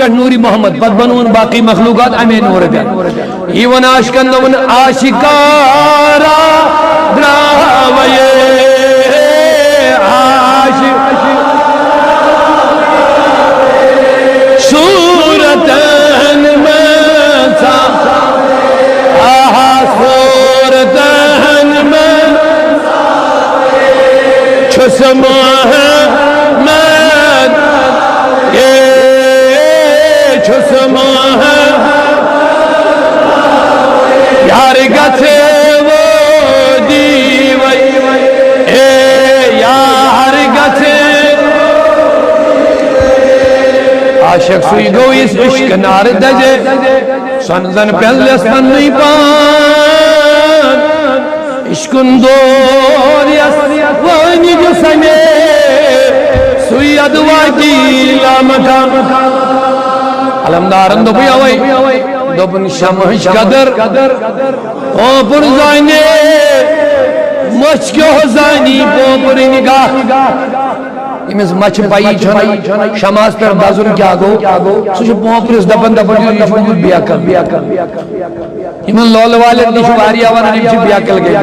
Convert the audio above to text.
پہ نوری محمد پت بنون باقی مخلوقات امی نور پہ یہ ون عاشقن دون عاشقارا دراویے عاشق صورتن میں تھا صورتن میں چھسما ہے میں یہ چھسما ہے یار گھے وہ دیوئی اے یار گھے عاشق سوئی گو اس عشق نار دجے سنزن پہلے سنی پان عشقن دور یس وانی جو سنے سوئی ادوا کی لامکان علمدارن دو بھی آوائی دو پن شمش قدر او پر زائنے مچ کیوں زائنی پو پر نگاہ امس مچ پائی چھنائی شماز پر بازر کیا گو سوچ پوپرس دپن دپن یہ چھوٹ بیاکل امن لول والے نشواری آوانا نمچ بیاکل گئی